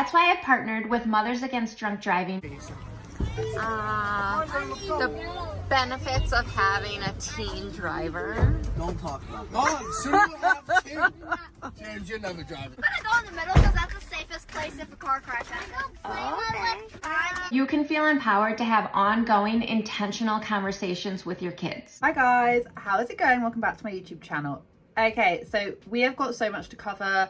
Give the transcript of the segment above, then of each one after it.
That's why I've partnered with Mothers Against Drunk Driving. The benefits of having a teen driver. Don't talk about that. Oh, soon you'll have two. James, you're never driving. I'm gonna go in the middle because that's the safest place if a car crashes. You can feel empowered to have ongoing, intentional conversations with your kids. Hi guys, how is it going? Welcome back to my YouTube channel. Okay, so we have got so much to cover,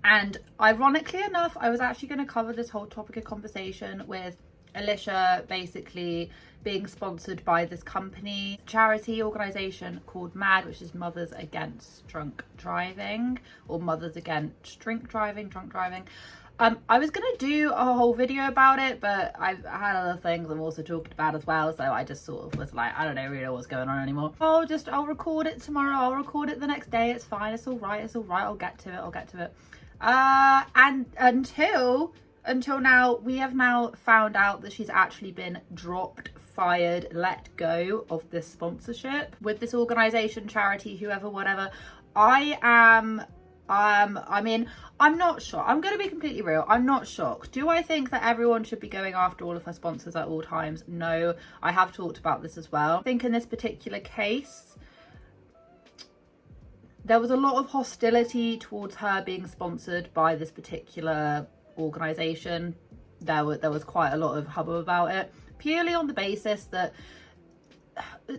and ironically enough, I was actually going to cover this whole topic of conversation with Alicia basically being sponsored by this company, charity organisation called MAD, which is Mothers Against Drunk Driving, or Mothers Against Drunk Driving. I was going to do a whole video about it, but I've had other things I'm also talking about as well, so I just sort of was like, I don't know really know what's going on anymore. I'll record it tomorrow, I'll record it the next day, it's fine, it's all right, I'll get to it. And until now, we have now found out that she's actually been dropped, fired, let go of this sponsorship with this organisation, charity, whoever, whatever. I mean, I'm not shocked. I'm going to be completely real. I'm not shocked. Do I think that everyone should be going after all of her sponsors at all times? No, I have talked about this as well. I think in this particular case, there was a lot of hostility towards her being sponsored by this particular organisation. There was quite a lot of hubbub about it, purely on the basis that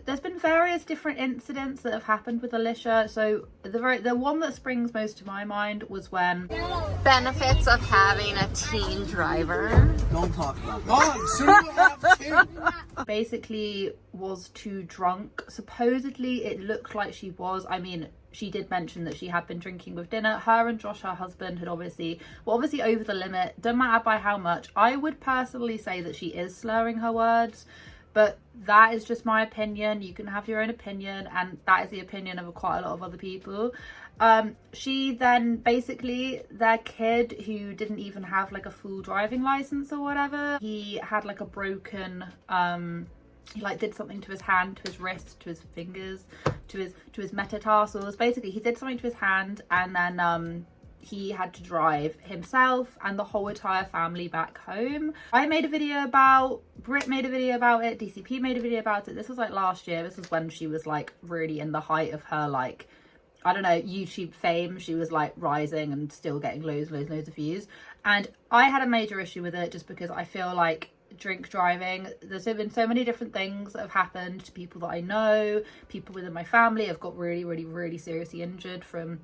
there's been various different incidents that have happened with Alicia. So the one that springs most to my mind was when Benefits of having a teen driver. Don't talk about that. Oh, soon you'll have two. basically was too drunk. Supposedly it looked like she was. I mean, she did mention that she had been drinking with dinner. Her and Josh, her husband, had obviously over the limit. Don't matter by how much. I would personally say that she is slurring her words, but that is just my opinion. You can have your own opinion, and that is the opinion of quite a lot of other people. She then basically, their kid, who didn't even have like a full driving license or whatever, he had like a broken he like did something to his hand, to his wrist, to his fingers, to his metatarsals. Basically, he did something to his hand, and then he had to drive himself and the whole entire family back home. I made a video about, Britt made a video about it, DCP made a video about it. This was like last year. This was when she was like really in the height of her, like, I don't know, YouTube fame. She was like rising and still getting loads of views. And I had a major issue with it just because I feel like drink driving, there's been so many different things that have happened to people that I know. People within my family have got really seriously injured from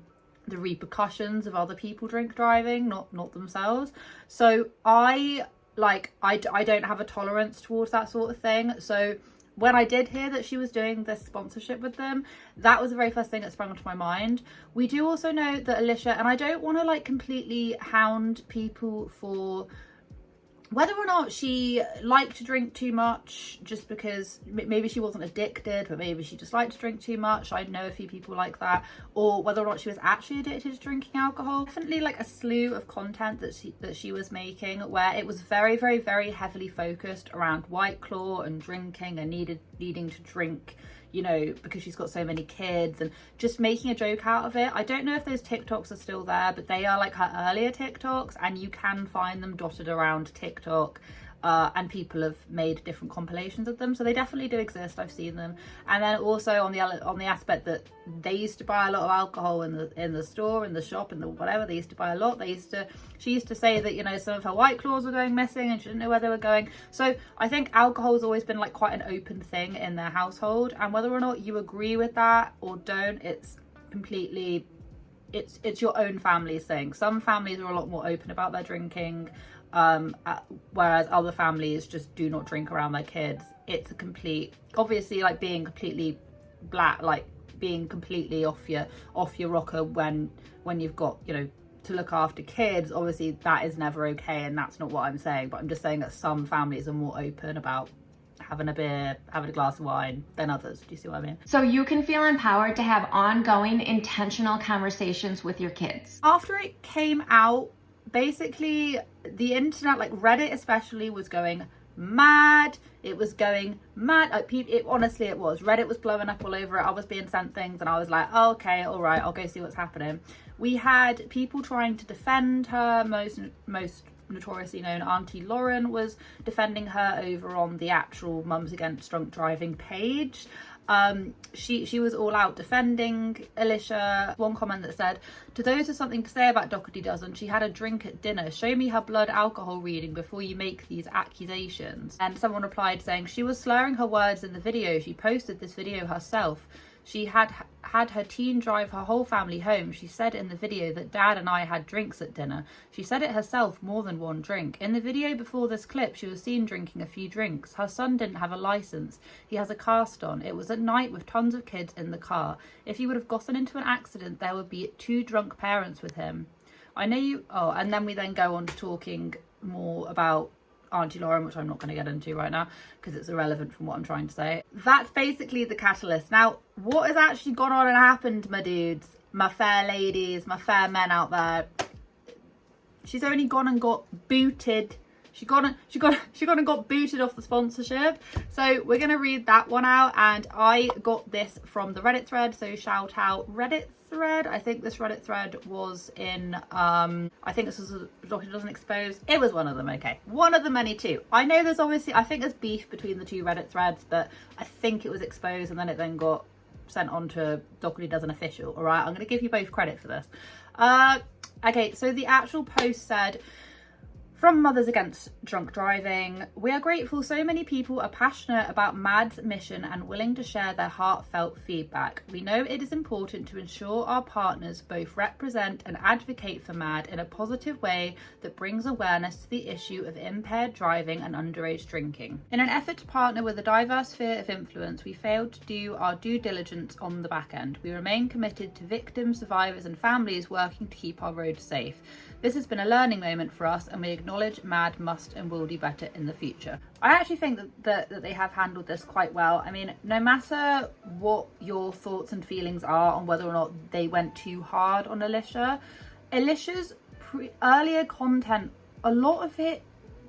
the repercussions of other people drink driving, not themselves. So I don't have a tolerance towards that sort of thing. So when I did hear that she was doing this sponsorship with them, that was the very first thing that sprung onto my mind. We do also know that Alicia, and I don't want to like completely hound people for whether or not she liked to drink too much, just because maybe she wasn't addicted, but maybe she just liked to drink too much. I know a few people like that. Or whether or not she was actually addicted to drinking alcohol. Definitely like a slew of content that she was making, where it was very heavily focused around White Claw and drinking and needing to drink, you know, because she's got so many kids, and just making a joke out of it. I don't know if those TikToks are still there, but they are like her earlier TikToks, and you can find them dotted around TikTok, and people have made different compilations of them, so they definitely do exist. I've seen them. And then also on the aspect that they used to buy a lot of alcohol in the store, in the shop, in the whatever, they used to buy a lot. She used to say that, you know, some of her White Claws were going missing and she didn't know where they were going. So I think alcohol's always been like quite an open thing in their household, and whether or not you agree with that or don't, it's completely, it's your own family's thing. Some families are a lot more open about their drinking, whereas other families just do not drink around their kids. It's a complete, obviously, like being completely black, like being completely off your rocker when you've got, you know, to look after kids. Obviously that is never okay, and that's not what I'm saying, but I'm just saying that some families are more open about having a beer, having a glass of wine than others. Do you see what I mean? So you can feel empowered to have ongoing, intentional conversations with your kids. After it came out, basically the internet, like Reddit especially, was going mad. It was going mad. Honestly, it was. Reddit was blowing up all over it. I was being sent things and I was like, oh, okay, all right, I'll go see what's happening. We had people trying to defend her, most notoriously known Auntie Lauren was defending her over on the actual Mums Against Drunk Driving page. She was all out defending Alicia. One comment that said, to those with something to say about Dougherty doesn't, she had a drink at dinner. Show me her blood alcohol reading before you make these accusations. And someone replied saying, she was slurring her words in the video. She posted this video herself. She had her teen drive her whole family home. She said in the video that Dad and I had drinks at dinner. She said it herself, more than one drink. In the video before this clip, she was seen drinking a few drinks. Her son didn't have a license. He has a cast on. It was at night with tons of kids in the car. If he would have gotten into an accident, there would be 2 drunk parents with him. I know you... Oh, and then we then go on to talking more about Auntie Lauren, which I'm not going to get into right now because it's irrelevant from what I'm trying to say. That's basically the catalyst. Now, what has actually gone on and happened, my dudes, my fair ladies, my fair men out there? She's only gone and got booted. She gone and got booted off the sponsorship. So we're going to read that one out, and I got this from the Reddit thread, so shout out Reddit thread. I think this Reddit thread was in I think this was a Dougherty Doesn't Expose. It was one of them. Okay, one of the many two. I know there's obviously, I think there's beef between the 2 Reddit threads, but I think it was exposed and then it then got sent on to Dougherty Doesn't Official. All right, I'm going to give you both credit for this. Okay, so the actual post said, from Mothers Against Drunk Driving, we are grateful so many people are passionate about MAD's mission and willing to share their heartfelt feedback. We know it is important to ensure our partners both represent and advocate for MAD in a positive way that brings awareness to the issue of impaired driving and underage drinking. In an effort to partner with a diverse sphere of influence, we failed to do our due diligence on the back end. We remain committed to victims, survivors and families working to keep our roads safe. This has been a learning moment for us, and we acknowledge MAD must and will do better in the future. I actually think that they have handled this quite well. I mean, no matter what your thoughts and feelings are on whether or not they went too hard on Alicia's earlier content, a lot of it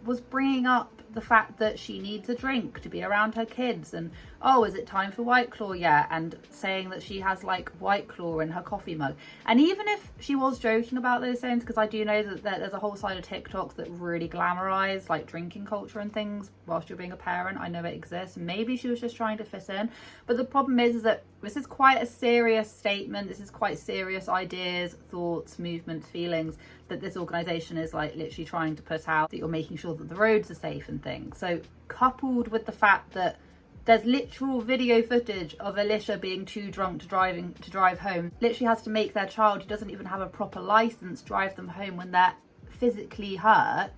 was bringing up the fact that she needs a drink to be around her kids, and oh, is it time for White Claw yet? And saying that she has like White Claw in her coffee mug. And even if she was joking about those things, because I do know that there's a whole side of TikToks that really glamorize like drinking culture and things whilst you're being a parent. I know it exists. Maybe she was just trying to fit in, but the problem is that this is quite a serious statement. This is quite serious ideas, thoughts, movements, feelings that this organisation is like literally trying to put out, that you're making sure that the roads are safe and things. So coupled with the fact that there's literal video footage of Alicia being too drunk to drive home, literally has to make their child, who doesn't even have a proper license, drive them home when they're physically hurt,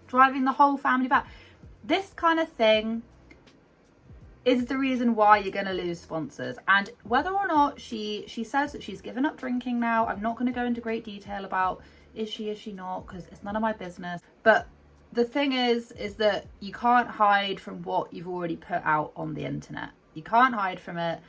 driving the whole family back. This kind of thing is the reason why you're going to lose sponsors. And whether or not she says that she's given up drinking now, I'm not going to go into great detail about is she not, because it's none of my business. But the thing is that you can't hide from what you've already put out on the internet. You can't hide from it.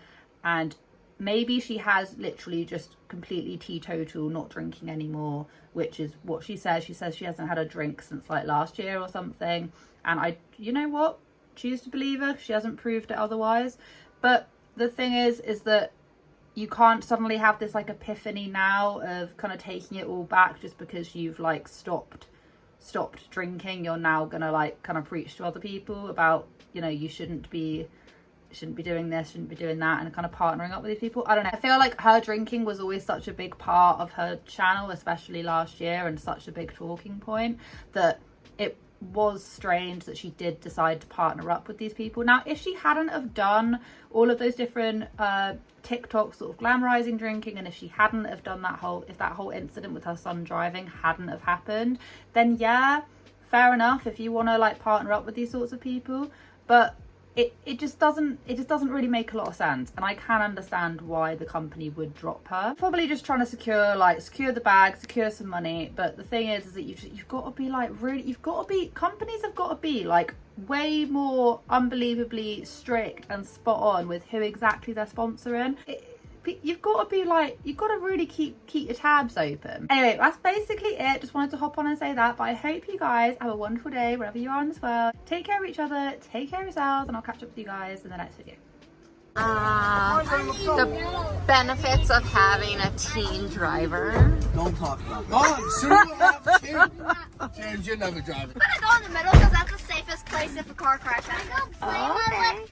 And maybe she has literally just completely teetotal, not drinking anymore, which is what she says. She says she hasn't had a drink since like last year or something. And you know what? Choose to believe her. She hasn't proved it otherwise. But the thing is that you can't suddenly have this like epiphany now of kind of taking it all back just because you've like stopped drinking. You're now gonna like kind of preach to other people about, you know, you shouldn't be doing this, shouldn't be doing that, and kind of partnering up with these people. I don't know. I feel like her drinking was always such a big part of her channel, especially last year, and such a big talking point, that it was strange that she did decide to partner up with these people. Now, if she hadn't have done all of those different TikToks sort of glamorizing drinking, and if she hadn't have done if that whole incident with her son driving hadn't have happened, then yeah, fair enough if you want to like partner up with these sorts of people. But it just doesn't really make a lot of sense, and I can understand why the company would drop her. Probably just trying to secure the bag, secure some money. But the thing is that you've got to be like really, companies have got to be like way more unbelievably strict and spot on with who exactly they're sponsoring. You've got to really keep your tabs open. Anyway, that's basically it. Just wanted to hop on and say that, but I hope you guys have a wonderful day wherever you are in this world. Take care of each other, take care of yourselves, and I'll catch up with you guys in the next video. The benefits of having a teen driver. Don't talk about that. Oh, soon we'll have two. James, you're never driving. I'm gonna go in the middle because that's the safest place if a car crashes.